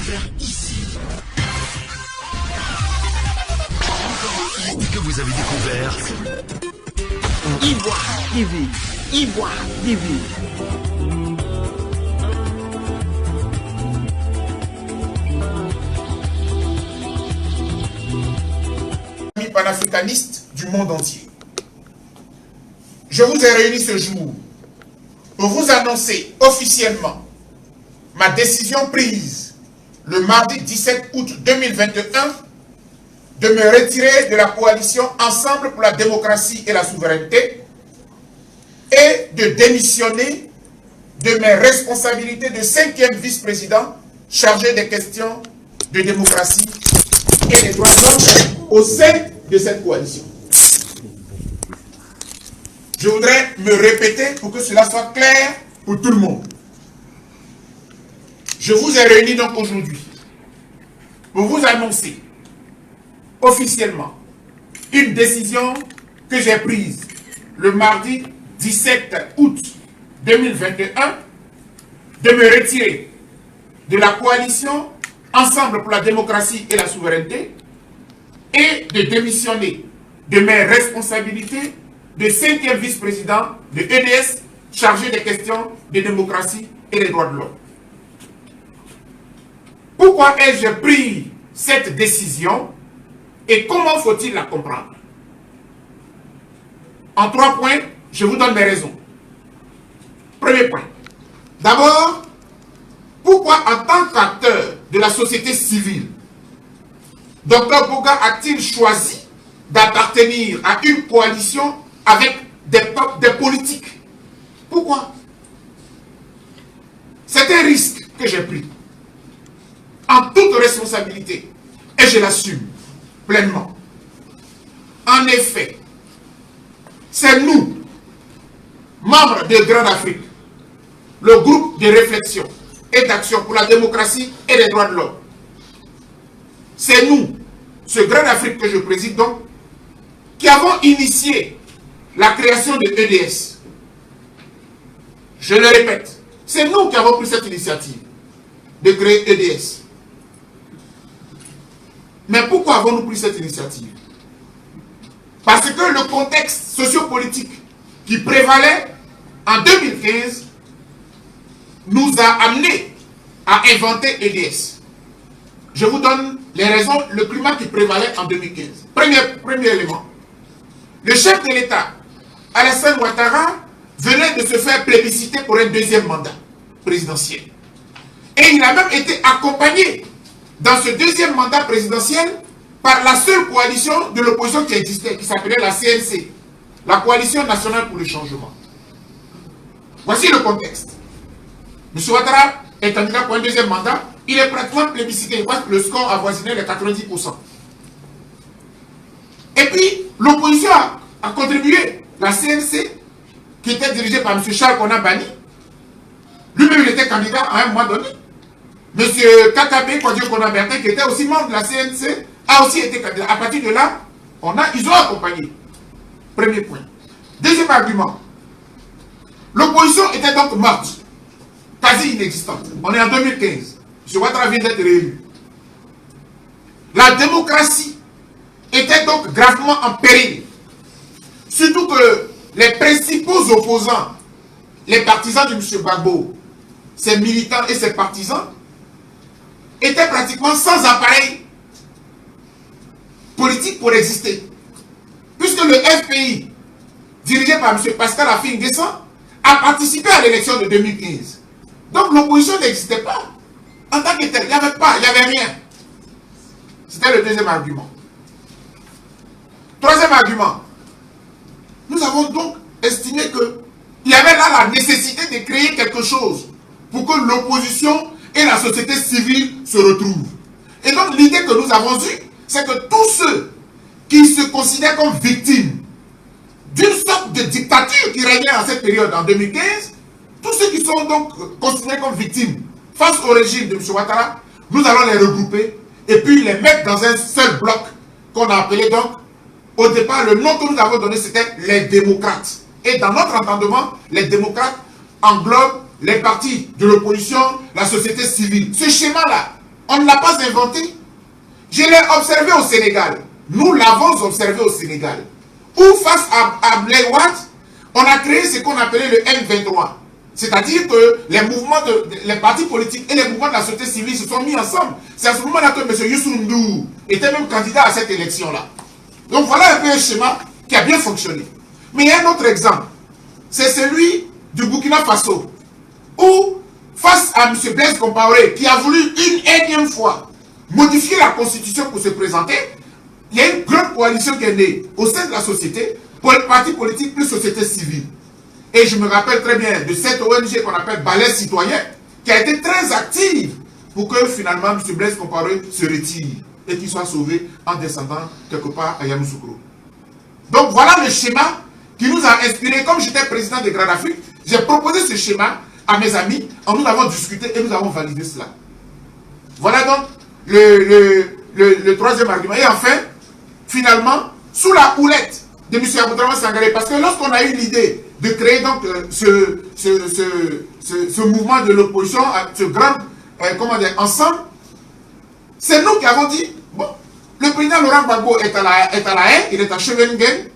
découvert ici. Que vous avez découvert Ivoire TV. Ivoire TV. Amis panafricanistes du monde entier, je vous ai réunis ce jour pour vous annoncer officiellement ma décision prise le mardi 17 août 2021 de me retirer de la coalition Ensemble pour la démocratie et la souveraineté et de démissionner de mes responsabilités de 5e vice-président chargé des questions de démocratie et des droits de l'homme au sein de cette coalition. Je voudrais me répéter pour que cela soit clair pour tout le monde. Je vous ai réunis donc aujourd'hui pour vous annoncer officiellement une décision que j'ai prise le mardi 17 août 2021 de me retirer de la coalition Ensemble pour la démocratie et la souveraineté et de démissionner de mes responsabilités de 5e vice-président de EDS chargé des questions de démocratie et des droits de l'homme. Pourquoi ai-je pris cette décision et comment faut-il la comprendre? En 3 points, je vous donne mes raisons. Premier point. D'abord, pourquoi en tant qu'acteur de la société civile, Dr Bouga a-t-il choisi d'appartenir à une coalition avec des politiques? Pourquoi? C'est un risque que j'ai pris, en toute responsabilité, et je l'assume pleinement. En effet, c'est nous, membres de Grande Afrique, le groupe de réflexion et d'action pour la démocratie et les droits de l'homme. C'est nous, ce Grande Afrique que je préside donc, qui avons initié la création de EDS. Je le répète, c'est nous qui avons pris cette initiative de créer EDS. Mais pourquoi avons-nous pris cette initiative? Parce que le contexte sociopolitique qui prévalait en 2015 nous a amenés à inventer EDS. Je vous donne les raisons, le climat qui prévalait en 2015. Premier élément. Le chef de l'État, Alassane Ouattara, venait de se faire plébisciter pour un 2e mandat présidentiel. Et il a même été accompagné dans ce 2e mandat présidentiel par la seule coalition de l'opposition qui existait, qui s'appelait la CNC, la Coalition nationale pour le changement. Voici le contexte. M. Ouattara est candidat pour un 2e mandat, il est pratiquement plébiscité, le score avoisinait les 90%. Et puis, l'opposition a contribué, la CNC, qui était dirigée par M. Charles Konan Banny, lui-même il était candidat à un moment donné. M. Kakabe Kwadjo Konan Bertin, qui était aussi membre de la CNC, a aussi été candidat. À partir de là, ils ont accompagné. Premier point. Deuxième argument. L'opposition était donc morte, quasi inexistante. On est en 2015. M. Ouattara vient d'être réélu. La démocratie était donc gravement en péril. Surtout que les principaux opposants, les partisans de M. Gbagbo, ses militants et ses partisans, étaient pratiquement sans appareil politique pour exister. Puisque le FPI, dirigé par M. Pascal Affi-N'Guessan, a participé à l'élection de 2015. Donc l'opposition n'existait pas. En tant que tel, il n'y avait pas, il n'y avait rien. C'était le deuxième argument. Troisième argument. Nous avons donc estimé qu'il y avait là la nécessité de créer quelque chose pour que l'opposition et la société civile se retrouvent. Et donc l'idée que nous avons eue, c'est que tous ceux qui se considèrent comme victimes d'une sorte de dictature qui régnait en cette période, en 2015, tous ceux qui sont donc considérés comme victimes face au régime de M. Ouattara, nous allons les regrouper et puis les mettre dans un seul bloc qu'on a appelé donc, au départ, le nom que nous avons donné, c'était les démocrates. Et dans notre entendement, les démocrates englobent les partis de l'opposition, la société civile. Ce schéma-là On ne l'a pas inventé. Je l'ai observé au Sénégal. Nous l'avons observé au Sénégal. Où face à Blair Wade, on a créé ce qu'on appelait le M23. C'est-à-dire que les partis politiques et les mouvements de la société civile se sont mis ensemble. C'est à ce moment-là que M. Youssou N'Dour était même candidat à cette élection-là. Donc voilà un peu un schéma qui a bien fonctionné. Mais il y a un autre exemple. C'est celui du Burkina Faso. Où, face à M. Blaise Compaoré, qui a voulu une énième fois modifier la constitution pour se présenter, il y a une grande coalition qui est née au sein de la société, pour les partis politiques plus société civile. Et je me rappelle très bien de cette ONG qu'on appelle Balai Citoyen, qui a été très active pour que finalement M. Blaise Compaoré se retire et qu'il soit sauvé en descendant quelque part à Yamoussoukro. Donc voilà le schéma qui nous a inspiré. Comme j'étais président de Grande Afrique, j'ai proposé ce schéma à mes amis, nous avons discuté et nous avons validé cela. Voilà donc le troisième argument. Et enfin, finalement, sous la houlette de M. Aboudraman Sangaré, parce que lorsqu'on a eu l'idée de créer donc ce mouvement de l'opposition, ce grand ensemble, c'est nous qui avons dit, bon, le président Laurent Gbagbo est à la haie, il est à Scheveningen,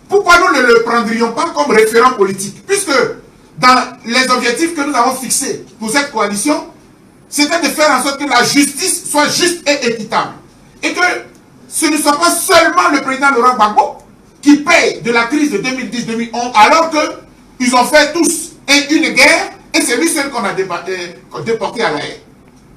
pourquoi nous ne le prendrions pas comme référent politique? Puisque dans les objectifs que nous avons fixés pour cette coalition, c'était de faire en sorte que la justice soit juste et équitable. Et que ce ne soit pas seulement le président Laurent Gbagbo qui paye de la crise de 2010-2011, alors qu'ils ont fait tous une guerre, et c'est lui seul qu'on a déporté à la haie.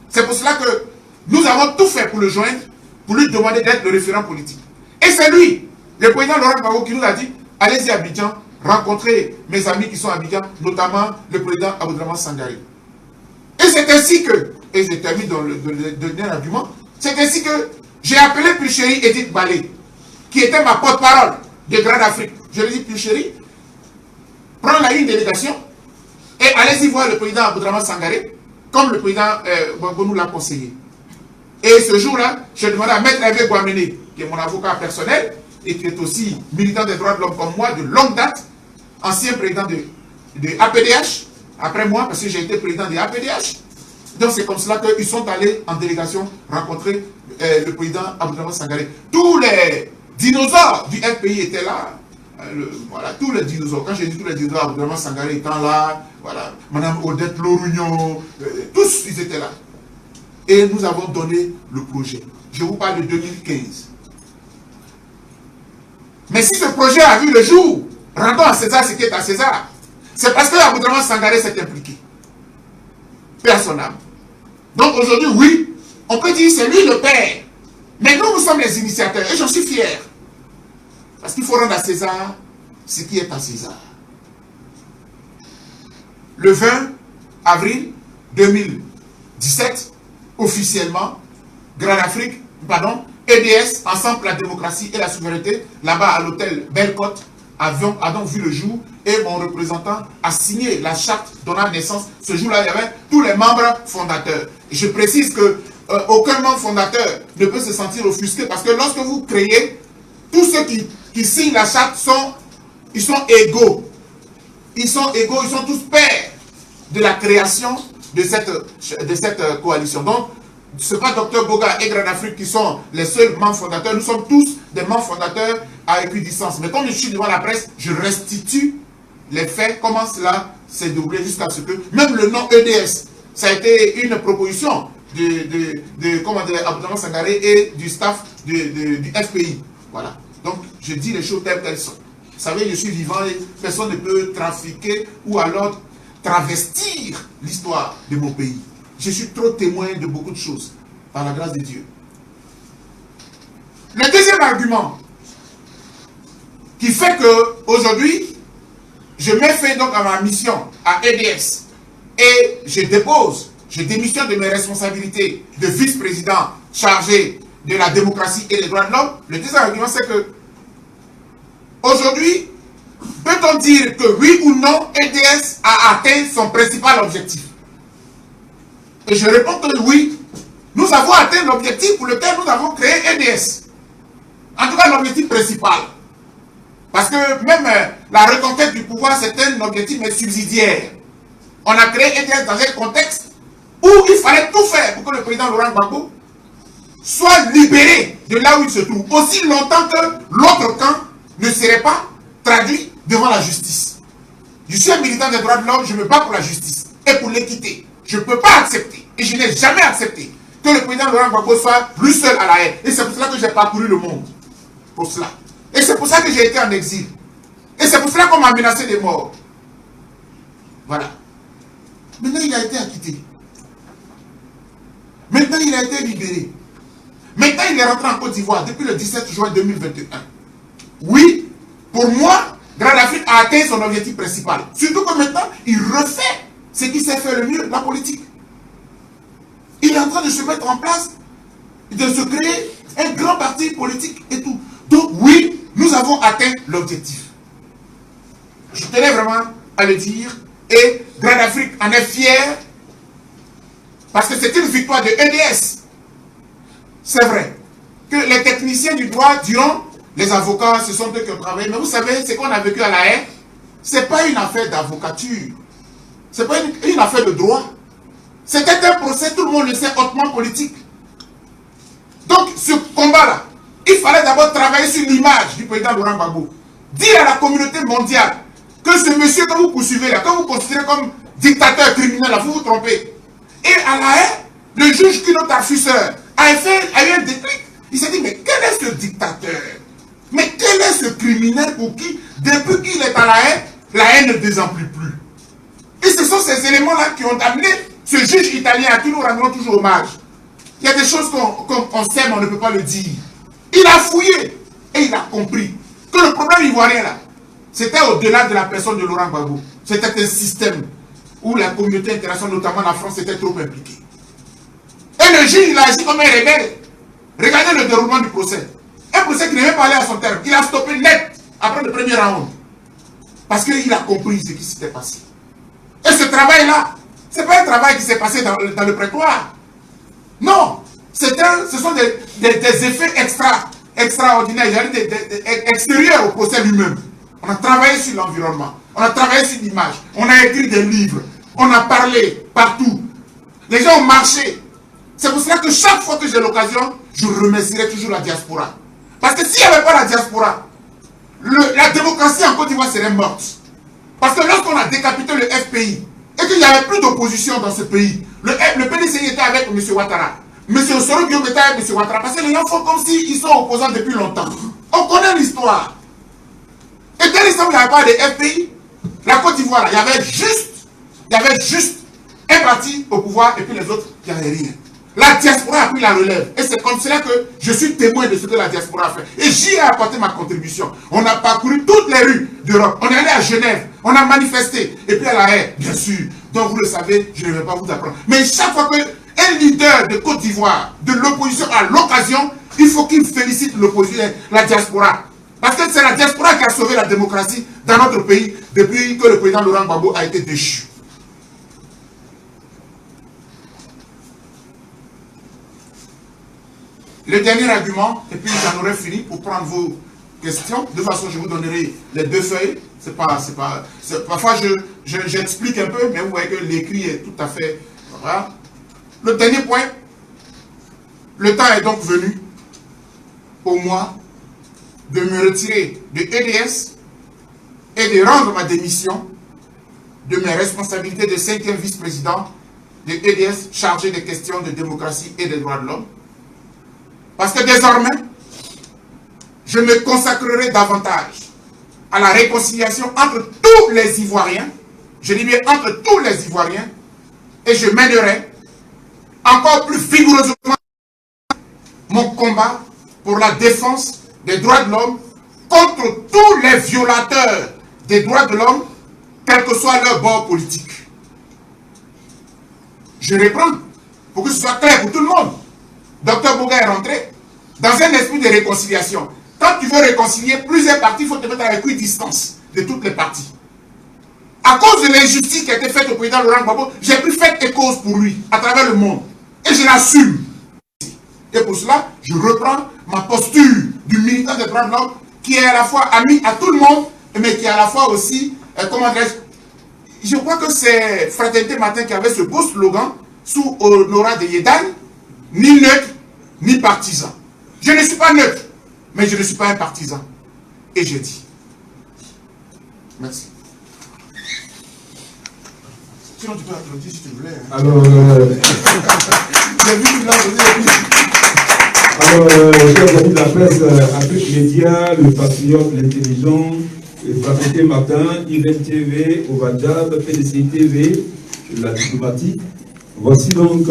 C'est pour cela que nous avons tout fait pour le joindre, pour lui demander d'être le référent politique. Et c'est lui, le président Laurent Gbagbo, qui nous a dit, allez-y à Abidjan, rencontrez mes amis qui sont à Abidjan, notamment le président Aboudraman Sangaré. Et c'est ainsi que, et je termine dans le dernier argument, c'est ainsi que j'ai appelé Pulchéri Edith Balé, qui était ma porte-parole de Grande Afrique. Je lui ai dit, Pulchéri, prends une délégation et allez-y voir le président Aboudraman Sangaré, comme le président Gbagbo nous l'a conseillé. Et ce jour-là, j'ai demandé à Maître Hervé Guamene, qui est mon avocat personnel, et qui est aussi militant des droits de l'homme comme moi, de longue date, ancien président de APDH, après moi, parce que j'ai été président de APDH. Donc c'est comme cela qu'ils sont allés en délégation rencontrer le président Aboudraman Sangaré. Tous les dinosaures du FPI étaient là. Voilà, tous les dinosaures. Quand j'ai dit tous les dinosaures, Aboudraman Sangaré étant là, voilà, Madame Odette Lorugnon, tous ils étaient là. Et nous avons donné le projet. Je vous parle de 2015. Mais si ce projet a vu le jour, rendons à César ce qui est à César, c'est parce que Aboudraman Sangaré s'est impliqué. Paix à son âme. Donc aujourd'hui, oui, on peut dire c'est lui le père. Mais nous, nous sommes les initiateurs et j'en suis fier. Parce qu'il faut rendre à César ce qui est à César. Le 20 avril 2017, officiellement, Grande Afrique, EDS, Ensemble pour la démocratie et la souveraineté, là-bas à l'hôtel Belle-Côte, a donc vu le jour et mon représentant a signé la charte donnant naissance. Ce jour-là, il y avait tous les membres fondateurs. Et je précise que aucun membre fondateur ne peut se sentir offusqué parce que lorsque vous créez, tous ceux qui signent la charte sont égaux. Ils sont égaux, ils sont tous pairs de la création de cette coalition. Donc, ce n'est pas Dr Boga et Grande Afrique qui sont les seuls membres fondateurs. Nous sommes tous des membres fondateurs à équidistance. Mais comme je suis devant la presse, je restitue les faits, comment cela s'est déroulé jusqu'à ce que, même le nom EDS, ça a été une proposition de Aboudraman Sangaré et du staff du FPI. Voilà. Donc, je dis les choses telles qu'elles sont. Vous savez, je suis vivant et personne ne peut trafiquer ou alors travestir l'histoire de mon pays. Je suis trop témoin de beaucoup de choses, par la grâce de Dieu. Le deuxième argument qui fait qu'aujourd'hui, je mets fin donc à ma mission à EDS et je démissionne de mes responsabilités de vice-président chargé de la démocratie et des droits de l'homme. Le deuxième argument, c'est que aujourd'hui, peut-on dire que oui ou non, EDS a atteint son principal objectif? Et je réponds que oui, nous avons atteint l'objectif pour lequel nous avons créé EDS. En tout cas, l'objectif principal. Parce que même la reconquête du pouvoir, c'est un objectif mais subsidiaire. On a créé EDS dans un contexte où il fallait tout faire pour que le président Laurent Gbagbo soit libéré de là où il se trouve, aussi longtemps que l'autre camp ne serait pas traduit devant la justice. Je suis un militant des droits de l'homme, je me bats pour la justice et pour l'équité. Je ne peux pas accepter, et je n'ai jamais accepté, que le président Laurent Gbagbo soit lui seul à la haine. Et c'est pour cela que j'ai parcouru le monde. Pour cela. Et c'est pour ça que j'ai été en exil. Et c'est pour cela qu'on m'a menacé de mort. Voilà. Maintenant, il a été acquitté. Maintenant, il a été libéré. Maintenant, il est rentré en Côte d'Ivoire depuis le 17 juin 2021. Oui, pour moi, Grande Afrique a atteint son objectif principal. Surtout que maintenant, il refait ce qui s'est fait le mieux, la politique. Il est en train de se mettre en place, de se créer un grand parti politique et tout. Donc oui, nous avons atteint l'objectif. Je tenais vraiment à le dire. Et Grande Afrique en est fière parce que c'est une victoire de EDS. C'est vrai que les techniciens du droit diront, les avocats, ce sont eux qui ont travaillé. Mais vous savez, ce qu'on a vécu à la haine, ce n'est pas une affaire d'avocature. Ce n'est pas une affaire de droit. C'était un procès, tout le monde le sait, hautement politique. Donc, ce combat-là, il fallait d'abord travailler sur l'image du président Laurent Gbagbo. Dire à la communauté mondiale que ce monsieur que vous poursuivez là, que vous considérez comme dictateur criminel, là, vous vous trompez. Et à la haine, le juge Kinot Arfuseur a eu un déclic. Il s'est dit, mais quel est ce dictateur? Mais quel est ce criminel pour qui, depuis qu'il est à la haine ne désemplit plus? Et ce sont ces éléments-là qui ont amené ce juge italien à qui nous rendons toujours hommage. Il y a des choses qu'on sait, mais on ne peut pas le dire. Il a fouillé et il a compris que le problème ivoirien, là, c'était au-delà de la personne de Laurent Gbagbo. C'était un système où la communauté internationale, notamment la France, était trop impliquée. Et le juge, il a agi comme un rebelle. Regardez le déroulement du procès. Un procès qui n'avait pas allé à son terme. Il a stoppé net après le premier round. Parce qu'il a compris ce qui s'était passé. Et ce travail-là, ce n'est pas un travail qui s'est passé dans le prétoire. Non. Ce sont des effets extraordinaires, extérieurs au procès lui-même. On a travaillé sur l'environnement. On a travaillé sur l'image. On a écrit des livres. On a parlé partout. Les gens ont marché. C'est pour cela que chaque fois que j'ai l'occasion, je remercierai toujours la diaspora. Parce que s'il n'y avait pas la diaspora, la démocratie en Côte d'Ivoire serait morte. Parce que lorsqu'on a décapité le FPI, et qu'il n'y avait plus d'opposition dans ce pays, le PDCI était avec M. Ouattara. M. Soro Guillaume était avec M. Ouattara. Parce que les gens font comme s'ils sont opposants depuis longtemps. On connaît l'histoire. Et dès l'instant où il n'y avait pas de FPI, la Côte d'Ivoire, il y avait juste un parti au pouvoir et puis les autres, il n'y avait rien. La diaspora a pris la relève. Et c'est comme cela que je suis témoin de ce que la diaspora a fait. Et j'y ai apporté ma contribution. On a parcouru toutes les rues d'Europe. On est allé à Genève. On a manifesté. Et puis à La Haye, bien sûr. Donc vous le savez, je ne vais pas vous apprendre. Mais chaque fois qu'un leader de Côte d'Ivoire, de l'opposition a l'occasion, il faut qu'il félicite l'opposition, la diaspora. Parce que c'est la diaspora qui a sauvé la démocratie dans notre pays depuis que le président Laurent Gbagbo a été déchu. Le dernier argument, et puis j'en aurai fini pour prendre vos questions. De toute façon, je vous donnerai les deux feuilles. Parfois, j'explique un peu, mais vous voyez que l'écrit est tout à fait... Voilà. Le dernier point, le temps est donc venu pour moi de me retirer de EDS et de rendre ma démission de mes responsabilités de 5e vice-président de EDS chargé des questions de démocratie et des droits de l'homme. Parce que désormais, je me consacrerai davantage à la réconciliation entre tous les Ivoiriens, je dis bien entre tous les Ivoiriens, et je mènerai encore plus vigoureusement mon combat pour la défense des droits de l'homme contre tous les violateurs des droits de l'homme, quel que soit leur bord politique. Je reprends, pour que ce soit clair pour tout le monde. Dr Bouga est rentré dans un esprit de réconciliation. Quand tu veux réconcilier plusieurs partis, il faut te mettre à équidistance de toutes les parties. À cause de l'injustice qui a été faite au président Laurent Gbagbo, j'ai pris fait et cause pour lui, à travers le monde. Et je l'assume. Et pour cela, je reprends ma posture du militant des droits de l'homme, qui est à la fois ami à tout le monde, mais qui est à la fois aussi, comment dirais-je, je crois que c'est Fraternité Matin qui avait ce beau slogan, sous Honorat de Yedan, ni neutre, ni partisan. Je ne suis pas neutre, mais je ne suis pas un partisan. Et je dis. Merci. Sinon, tu peux applaudir si tu voulais. Hein. Alors, j'ai vu qu'il l'a donné. chers amis de la presse, Afrique Média, le Patriote, l'Intelligent, le Fraternité Matin, IREN TV, Ovadjab, PDC TV, la diplomatique. Voici donc,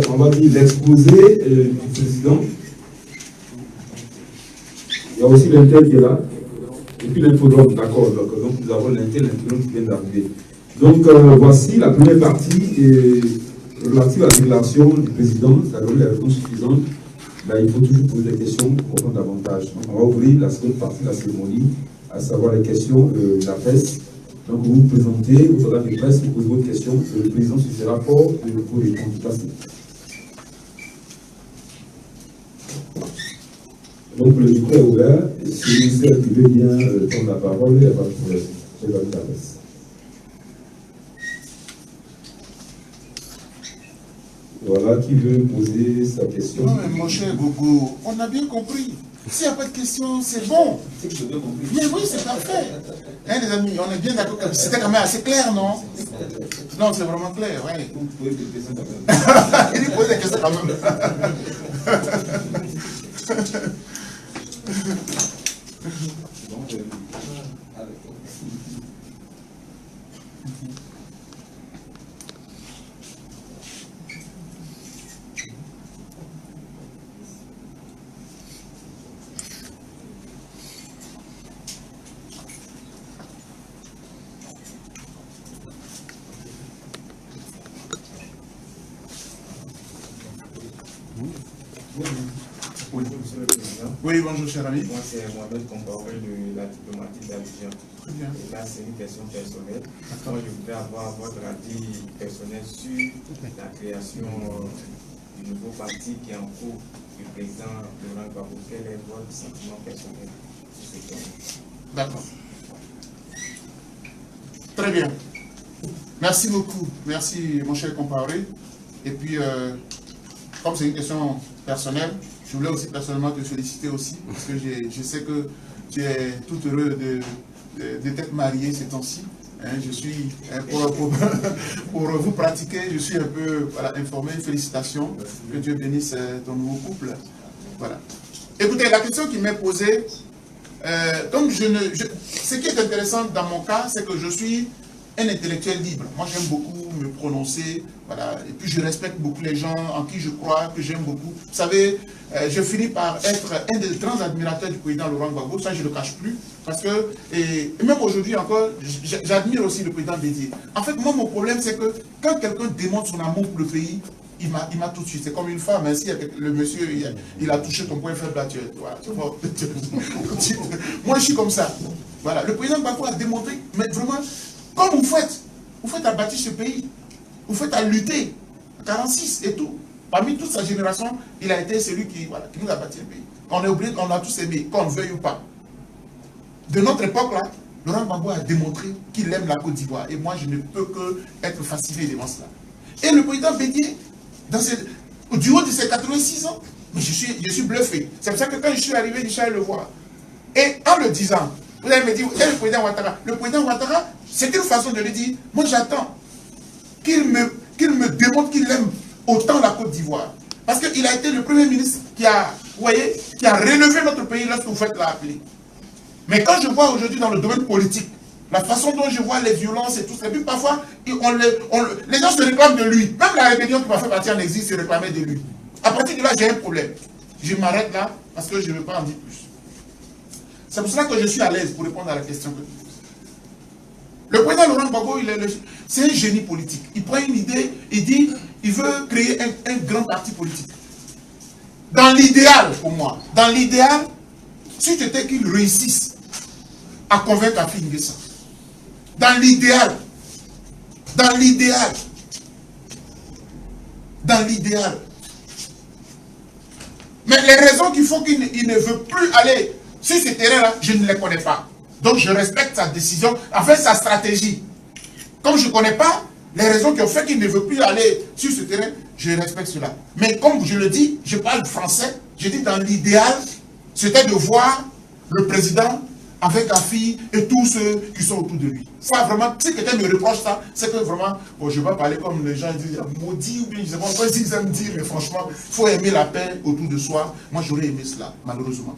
on va dire, l'exposé du président. Il y a aussi l'Intel qui est là. Et puis l'infodrome, d'accord. Donc nous avons l'Intel qui vient d'arriver. Donc voici la première partie relative à la déclaration du président. Ça donne les réponses suffisantes. Là, il faut toujours poser des questions pour comprendre davantage. Donc on va ouvrir la seconde partie de la cérémonie, à savoir les questions de la presse. Donc vous vous présentez, vous aurez des presse, vous posez votre question. Le président se fera fort pour répondre. Donc le micro est ouvert, et si le ministère qui veut bien prendre la parole, il n'y a pas de problème. C'est la presse. Voilà, qui veut poser sa question? Non mais mon cher Gogo, on a bien compris. S'il n'y a pas de question, c'est bon. Mais oui, c'est parfait. Hein, les amis, on est bien d'accord. C'était quand même assez clair, non? Non, c'est vraiment clair, oui. Il pose des questions quand même. Oui, monsieur le président. Oui, bonjour cher ami. Moi c'est Mohamed Comparé de la diplomatie d'Abidjan. Très bien. Et là c'est une question personnelle. Moi je voudrais avoir votre avis personnel sur la création du nouveau parti qui est en cours du président Laurent Gbagbo. Quel est votre sentiment personnel sur ce point? D'accord. Très bien. Merci beaucoup. Merci mon cher comparé. Et puis, comme c'est une question personnelle, je voulais aussi personnellement te féliciter aussi, parce que je sais que tu es tout heureux de t'être marié ces temps-ci. Hein, je suis, pour vous pratiquer, je suis un peu informé. Félicitations. Que Dieu bénisse ton nouveau couple. Voilà. Écoutez, la question qui m'est posée, comme ce qui est intéressant dans mon cas, c'est que je suis un intellectuel libre. Moi, j'aime beaucoup me prononcer, voilà. Et puis, je respecte beaucoup les gens en qui je crois, que j'aime beaucoup. Vous savez, je finis par être un des grands admirateurs du président Laurent Gbagbo. Ça, je ne le cache plus. Parce que, et même aujourd'hui encore, j'admire aussi le président Bédié. En fait, moi, mon problème, c'est que quand quelqu'un démontre son amour pour le pays, il m'a tout de suite. C'est comme une femme, ainsi, le monsieur, il a touché ton point faible là, voilà, tu vois. Moi, je suis comme ça. Voilà. Le président Gbagbo a démontré, mais vraiment, comme vous faites à bâtir ce pays, vous faites à lutter, 46 et tout. Parmi toute sa génération, il a été celui qui nous a bâti le pays. On est obligé, on a tous aimé, qu'on le veuille ou pas. De notre époque là, Laurent Gbagbo a démontré qu'il aime la Côte d'Ivoire. Et moi, je ne peux que être fasciné devant cela. Et le président Bédié, du haut de ses 86 ans, mais je suis bluffé. C'est pour ça que quand je suis arrivé, je suis allé le voir. Et en le disant, vous allez me dire, et le président Ouattara? Le président Ouattara, c'est une façon de lui dire, moi j'attends qu'il me démontre qu'il aime autant la Côte d'Ivoire. Parce qu'il a été le premier ministre qui a, vous voyez, qui a relevé notre pays lorsque vous faites l'appeler. Mais quand je vois aujourd'hui dans le domaine politique, la façon dont je vois les violences et tout ça, et puis parfois, les gens se réclament de lui. Même la rébellion qui m'a fait partir en exil se réclamait de lui. À partir de là, j'ai un problème. Je m'arrête là parce que je ne veux pas en dire plus. C'est pour cela que je suis à l'aise pour répondre à la question que tu poses. Le président Laurent Gbagbo, c'est un génie politique. Il prend une idée, il dit, il veut créer un grand parti politique. Dans l'idéal, pour moi, dans l'idéal, si c'était qu'il réussisse à convaincre Afi N'Guessan, dans l'idéal, mais les raisons qui font qu'il ne veut plus aller sur ce terrain-là, je ne les connais pas. Donc je respecte sa décision, enfin sa stratégie. Comme je ne connais pas les raisons qui ont fait qu'il ne veut plus aller sur ce terrain, Je respecte cela. Mais comme je le dis, je parle français. Je dis dans l'idéal, c'était de voir le président avec la fille et tous ceux qui sont autour de lui. Ça vraiment, si quelqu'un me reproche ça, c'est que vraiment, bon, je ne vais pas parler comme les gens disent, maudit ou bien, je ne sais pas s'ils aiment dire, mais franchement, il faut aimer la paix autour de soi. Moi, j'aurais aimé cela, malheureusement.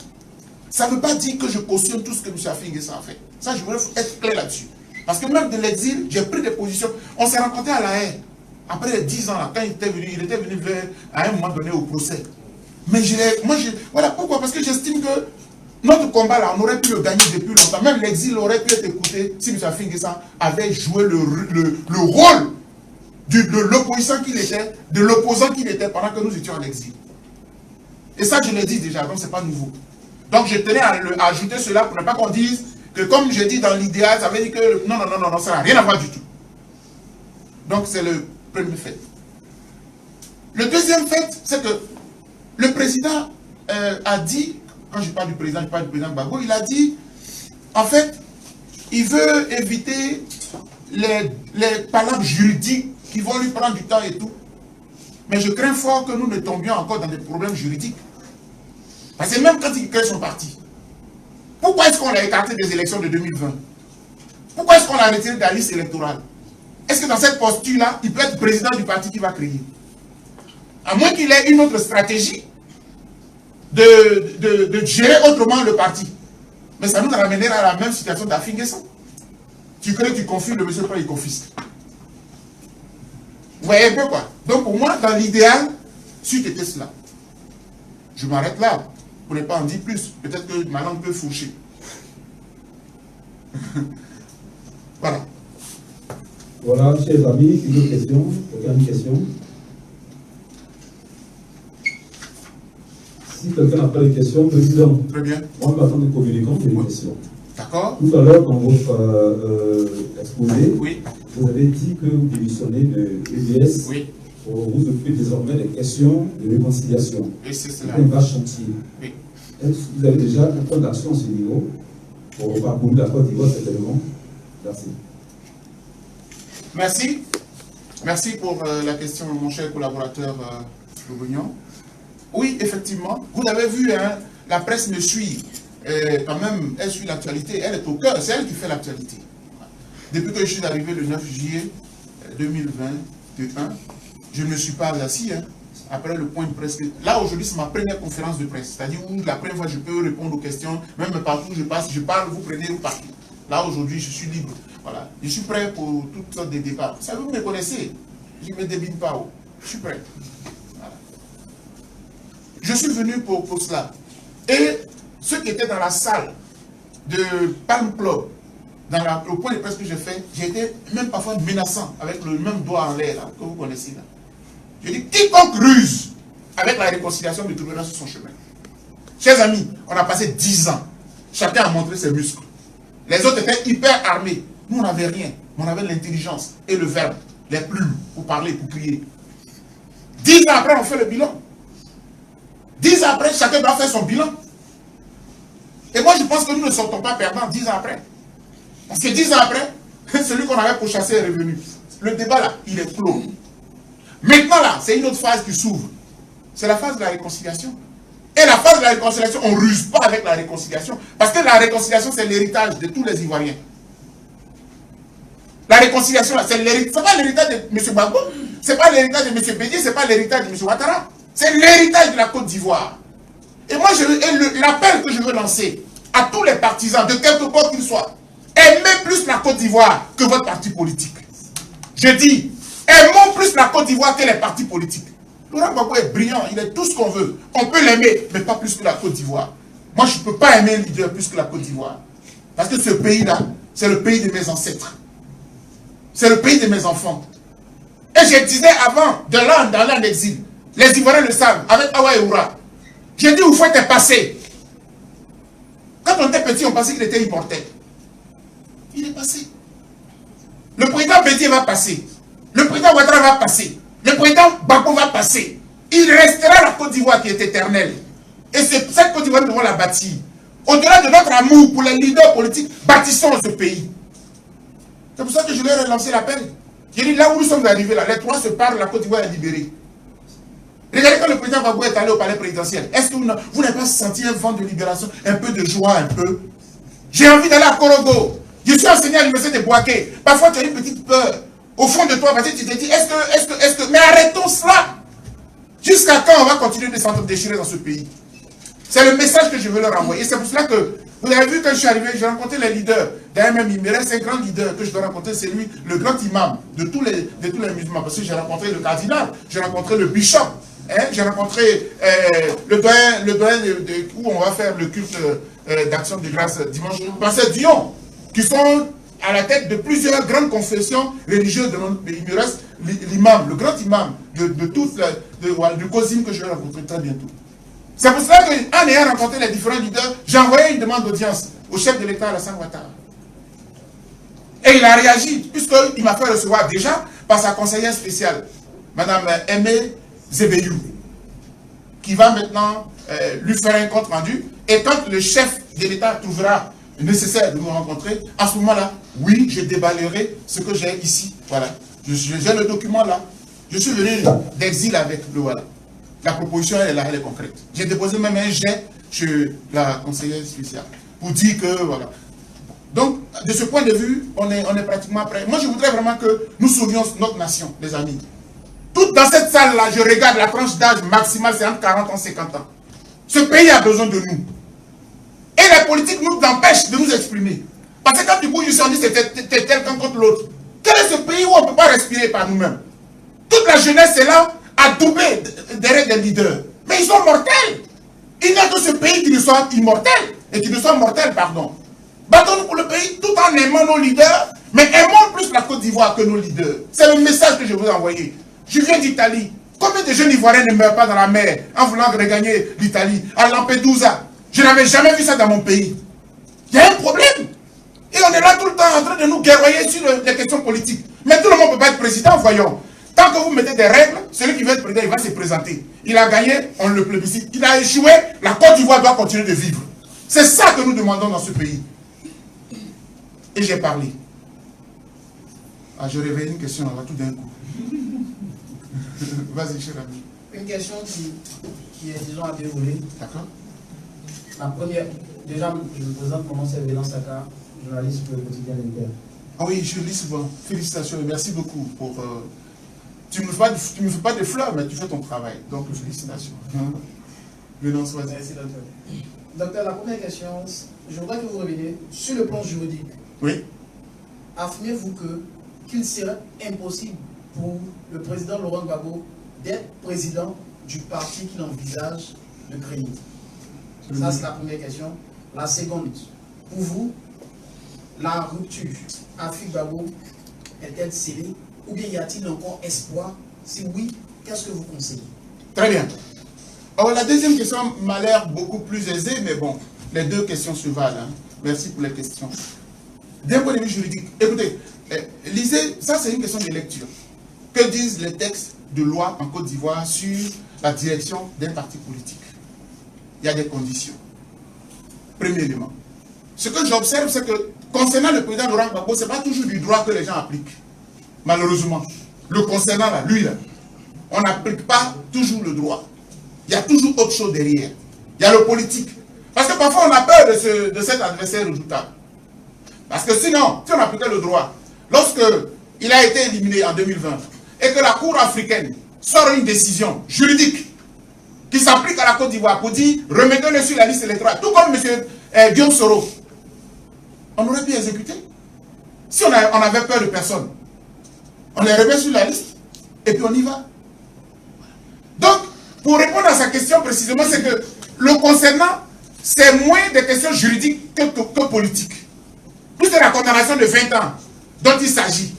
Ça ne veut pas dire que je cautionne tout ce que M. Affi-N'Guessan a fait. Ça, je voudrais être clair là-dessus. Parce que même de l'exil, j'ai pris des positions. On s'est rencontrés à La Haye. Après 10 ans, là, quand il était venu vers, à un moment donné au procès. Mais voilà pourquoi, parce que j'estime que notre combat là, on aurait pu le gagner depuis longtemps. Même l'exil aurait pu être écouté si M. Affi-N'Guessan avait joué le rôle de l'opposition qu'il était, de l'opposant qu'il était pendant que nous étions en exil. Et ça, je l'ai dit déjà, donc ce n'est pas nouveau. Donc je tenais à ajouter cela pour ne pas qu'on dise que comme je dis dans l'idéal, ça veut dire que non, ça n'a rien à voir du tout. Donc c'est le premier fait. Le deuxième fait, c'est que le président a dit, quand je parle du président, Gbagbo, il a dit, en fait, il veut éviter les palabres juridiques qui vont lui prendre du temps et tout. Mais je crains fort que nous ne tombions encore dans des problèmes juridiques. Parce que même quand il crée son parti, pourquoi est-ce qu'on l'a écarté des élections de 2020? Pourquoi est-ce qu'on l'a retiré de la liste électorale? Est-ce que dans cette posture-là, il peut être président du parti qu'il va créer? À moins qu'il ait une autre stratégie de gérer autrement le parti. Mais ça nous ramènerait à la même situation d'Affi-N'Guessan. Tu crées, tu confies, le monsieur il confisque. Vous voyez un peu quoi? Donc pour moi, dans l'idéal, c'eût été cela. Je m'arrête là, pour ne pas en dire plus. Peut-être que ma langue peut fourcher. Voilà. Voilà, chers amis, une autre question? Aucune question? Si quelqu'un n'a pas de questions, président. Très bien. On va attendre que communiquons des questions. D'accord. Tout à l'heure, dans votre exposé, oui. Vous avez dit que vous démissionnez de l'EDS. Oui. Pour vous occuper désormais des questions de réconciliation. Et c'est cela. C'est un vaste chantier. Oui. Est-ce que vous avez déjà un plan d'action à ce niveau pour le parcours de la Côte d'Ivoire, certainement? Merci. Merci. Merci pour la question, mon cher collaborateur Louvignon. Oui, effectivement. Vous avez vu, hein, la presse me suit. Quand même, elle suit l'actualité. Elle est au cœur. C'est elle qui fait l'actualité. Depuis que je suis arrivé le 9 juillet 2021, je ne me suis pas assis. Hein, après le point de presse. Là, aujourd'hui, c'est ma première conférence de presse. C'est-à-dire où la première fois, je peux répondre aux questions. Même partout où je passe, je parle, vous prenez, vous partez. Là, aujourd'hui, je suis libre. Voilà. Je suis prêt pour toutes sortes de débats. Ça, vous me connaissez. Je ne me débine pas. Oh. Je suis prêt. Voilà. Je suis venu pour cela. Et ceux qui étaient dans la salle de Palm Club, au point de presse que j'ai fait, j'ai été même parfois menaçant avec le même doigt en l'air que vous connaissez là. Je dis, quiconque ruse avec la réconciliation me trouvera sur son chemin. Chers amis, on a passé 10 ans. Chacun a montré ses muscles. Les autres étaient hyper armés. Nous, on n'avait rien. On avait l'intelligence et le verbe, les plumes pour parler, pour crier. 10 ans après, on fait le bilan. 10 ans après, chacun doit faire son bilan. Et moi, je pense que nous ne sortons pas perdants 10 ans après. Parce que 10 ans après, celui qu'on avait pourchassé est revenu. Le débat là, il est clos. Maintenant là, c'est une autre phase qui s'ouvre. C'est la phase de la réconciliation. Et la phase de la réconciliation, on ne ruse pas avec la réconciliation. Parce que la réconciliation, c'est l'héritage de tous les Ivoiriens. La réconciliation, c'est pas l'héritage de M. Gbagbo, c'est pas l'héritage de M. Bédié, c'est pas l'héritage de M. Ouattara. C'est l'héritage de la Côte d'Ivoire. Et moi, l'appel que je veux lancer à tous les partisans, de quelque part qu'ils soient, aimez plus la Côte d'Ivoire que votre parti politique. Je dis, aimons plus la Côte d'Ivoire que les partis politiques. Laurent Gbagbo est brillant, il est tout ce qu'on veut. On peut l'aimer, mais pas plus que la Côte d'Ivoire. Moi, je ne peux pas aimer un leader plus que la Côte d'Ivoire. Parce que ce pays-là, c'est le pays de mes ancêtres. C'est le pays de mes enfants. Et je disais avant, dans l'an d'exil, les Ivoiriens le savent, avec Awa et Oura. J'ai dit, où faut être passé. Quand on était petit, on pensait qu'il était immortel. Il est passé. Le président Bédié va passer. Le président Ouattara va passer. Le président Gbagbo va passer. Il restera la Côte d'Ivoire qui est éternelle. Et c'est cette Côte d'Ivoire, nous devons la bâtir. Au-delà de notre amour pour les leaders politiques, bâtissons ce pays. C'est pour ça que je leur ai lancé l'appel. J'ai dit, là où nous sommes arrivés, là, les trois se parlent, la Côte d'Ivoire est libérée. Regardez quand le président Gbagbo est allé au palais présidentiel. Est-ce que vous n'avez pas senti un vent de libération, un peu de joie, un peu? J'ai envie d'aller à Korogo. Je suis enseignant à l'université de Bouaké. Parfois, tu as une petite peur au fond de toi parce que tu te dis, est-ce que... Mais arrêtons cela. Jusqu'à quand on va continuer de s'entre-déchirer dans ce pays? C'est le message que je veux leur envoyer. C'est pour cela que, vous avez vu quand je suis arrivé, j'ai rencontré les leaders d'AMM. Il me reste un grand leader que je dois rencontrer, c'est lui, le grand imam de tous les musulmans. Parce que j'ai rencontré le cardinal, j'ai rencontré le bishop, hein, j'ai rencontré le doyen où on va faire le culte d'action de grâce dimanche, Pasteur Dion, qui sont à la tête de plusieurs grandes confessions religieuses de notre pays. Il me reste l'imam, le grand imam de toute du COSIM que je vais rencontrer très bientôt. C'est pour cela qu'en ayant rencontré les différents leaders, j'ai envoyé une demande d'audience au chef de l'État, Alassane Ouattara. Et il a réagi, puisqu'il m'a fait recevoir déjà par sa conseillère spéciale, Mme Aimé Zébeyou, qui va maintenant lui faire un compte rendu. Et quand le chef de l'État trouvera nécessaire de nous rencontrer, à ce moment-là, oui, je déballerai ce que j'ai ici. Voilà. J'ai le document là. Je suis venu d'exil avec le voilà. La proposition, elle est là, elle est concrète. J'ai déposé même un jet chez la conseillère spéciale pour dire que, voilà. Donc, de ce point de vue, on est pratiquement prêt. Moi, je voudrais vraiment que nous sauvions notre nation, les amis. Tout dans cette salle-là, je regarde la tranche d'âge maximale, c'est entre 40 ans et 50 ans. Ce pays a besoin de nous. Et la politique nous empêche de nous exprimer. Parce que quand du coup, ils se sont dit c'était quelqu'un contre l'autre. Quel est ce pays où on ne peut pas respirer par nous-mêmes? Toute la jeunesse est là à doubler derrière des leaders. Mais ils sont mortels. Il n'y a que ce pays qui nous soit immortel. Et qui nous soit mortel, pardon. Battons-nous pour le pays tout en aimant nos leaders. Mais aimons plus la Côte d'Ivoire que nos leaders. C'est le message que je vous ai envoyé. Je viens d'Italie. Combien de jeunes Ivoiriens ne meurent pas dans la mer en voulant regagner l'Italie? À Lampedusa. Je n'avais jamais vu ça dans mon pays. Il y a un problème. Et on est là tout le temps en train de nous guerroyer sur les questions politiques. Mais tout le monde ne peut pas être président, voyons. Tant que vous mettez des règles, celui qui veut être président, il va se présenter. Il a gagné, on le plébiscite. Il a échoué, la Côte d'Ivoire doit continuer de vivre. C'est ça que nous demandons dans ce pays. Et j'ai parlé. Ah, je réveille une question là, tout d'un coup. Vas-y, cher ami. Une question qui est, disons, à dérouler. D'accord. La première, déjà, je me présente, mon nom c'est Vélan Saka, journaliste pour le quotidien Inter. Ah oui, je lis souvent. Félicitations et merci beaucoup pour... Tu ne me fais pas de fleurs, mais tu fais ton travail. Donc, félicitations. Vélan, vas-y. Merci, docteur. Docteur, la première question, je voudrais que vous reveniez sur le plan juridique. Oui. Affirmez-vous qu'il serait impossible pour le président Laurent Gbagbo d'être président du parti qu'il envisage de créer? Ça, c'est la première question. La seconde, pour vous, la rupture Afrique Gbagbo est-elle scellée ou bien y a-t-il encore espoir? Si oui, qu'est-ce que vous conseillez? Très bien. Alors, la deuxième question m'a l'air beaucoup plus aisée, mais bon, les deux questions se valent. Hein. Merci pour les questions. D'un point de vue juridique, écoutez, lisez, ça c'est une question de lecture. Que disent les textes de loi en Côte d'Ivoire sur la direction d'un parti politique? Il y a des conditions. Premier élément. Ce que j'observe, c'est que concernant le président Laurent Gbagbo, ce n'est pas toujours du droit que les gens appliquent. Malheureusement. Le concernant, là, lui, là, on n'applique pas toujours le droit. Il y a toujours autre chose derrière. Il y a le politique. Parce que parfois, on a peur de cet adversaire redoutable. Parce que sinon, si on appliquait le droit, lorsque il a été éliminé en 2020, et que la Cour africaine sort une décision juridique qui s'applique à la Côte d'Ivoire pour dire remettez-le sur la liste électorale, tout comme M. Guillaume Soro, on aurait pu exécuter. Si on avait peur de personne, on les remet sur la liste et puis on y va. Donc, pour répondre à sa question précisément, c'est que le concernant, c'est moins des questions juridiques que politiques. Plus de la condamnation de 20 ans dont il s'agit,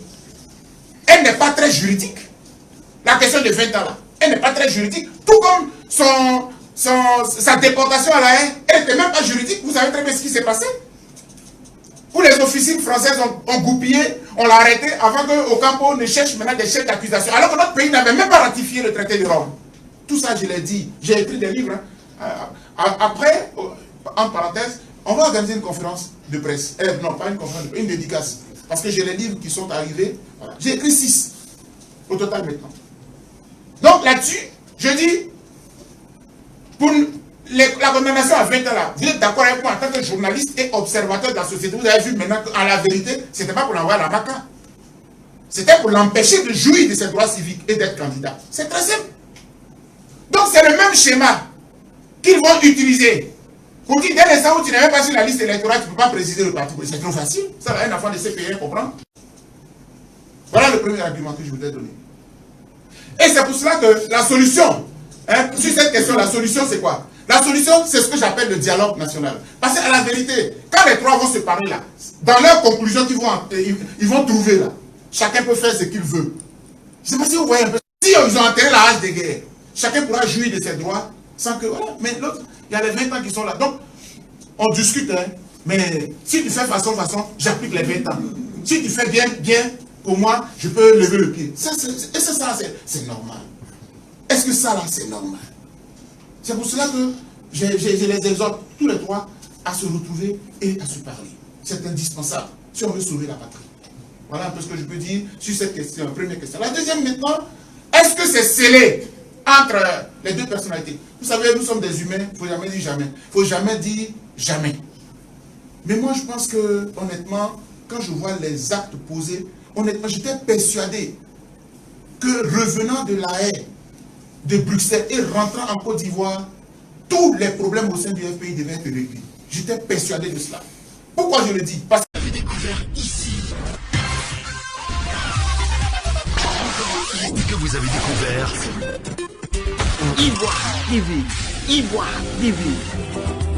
elle n'est pas très juridique. La question de 20 ans là, elle n'est pas très juridique. Tout comme sa déportation à la haine, elle n'était même pas juridique. Vous savez très bien ce qui s'est passé. Où les officines françaises ont goupillé, on l'a arrêté avant qu'au Campo ne cherche maintenant des chefs d'accusation. Alors que notre pays n'avait même pas ratifié le traité de Rome. Tout ça, je l'ai dit. J'ai écrit des livres. Hein. Après, en parenthèse, on va organiser une conférence de presse. Non, pas une conférence de presse, une dédicace. Parce que j'ai les livres qui sont arrivés. Voilà. J'ai écrit 6 au total maintenant. Donc là-dessus, je dis, Pour la condamnation à 20 ans là, vous êtes d'accord avec moi en tant que journaliste et observateur de la société, vous avez vu maintenant qu'en la vérité, ce n'était pas pour l'envoyer à la Maca. C'était pour l'empêcher de jouir de ses droits civiques et d'être candidat. C'est très simple. Donc c'est le même schéma qu'ils vont utiliser. Pour dire, dès l'instant où tu n'es même pas sur la liste électorale, tu ne peux pas présider le parti. C'est trop facile. Ça va un enfant de CPR comprendre. Voilà le premier argument que je voudrais donner. Et c'est pour cela que la solution, sur cette question, la solution c'est quoi? La solution, c'est ce que j'appelle le dialogue national. Parce qu'à la vérité, quand les trois vont se parler là, dans leurs conclusions ils vont trouver là, chacun peut faire ce qu'il veut. Je ne sais pas si vous voyez un peu. Si ils ont enterré la hache de guerre, chacun pourra jouir de ses droits sans que... Voilà. Mais l'autre, il y a les 20 ans qui sont là. Donc, on discute, mais si tu fais façon, j'applique les 20 ans. Si tu fais bien, pour moi, je peux lever le pied. C'est normal. Est-ce que ça, là, c'est normal? C'est pour cela que je les exhorte, tous les trois, à se retrouver et à se parler. C'est indispensable si on veut sauver la patrie. Voilà un peu ce que je peux dire sur cette question, première question. La deuxième maintenant, est-ce que c'est scellé entre les deux personnalités? Vous savez, nous sommes des humains, il ne faut jamais dire jamais. Il ne faut jamais dire jamais. Mais moi, je pense que, honnêtement, quand je vois les actes posés, honnêtement, j'étais persuadé que revenant de La Haye, de Bruxelles et rentrant en Côte d'Ivoire, tous les problèmes au sein du FPI devaient être réglés. J'étais persuadé de cela. Pourquoi je le dis? Parce que Vous avez découvert ici. Que vous avez découvert Ivoire TV. Ivoire TV.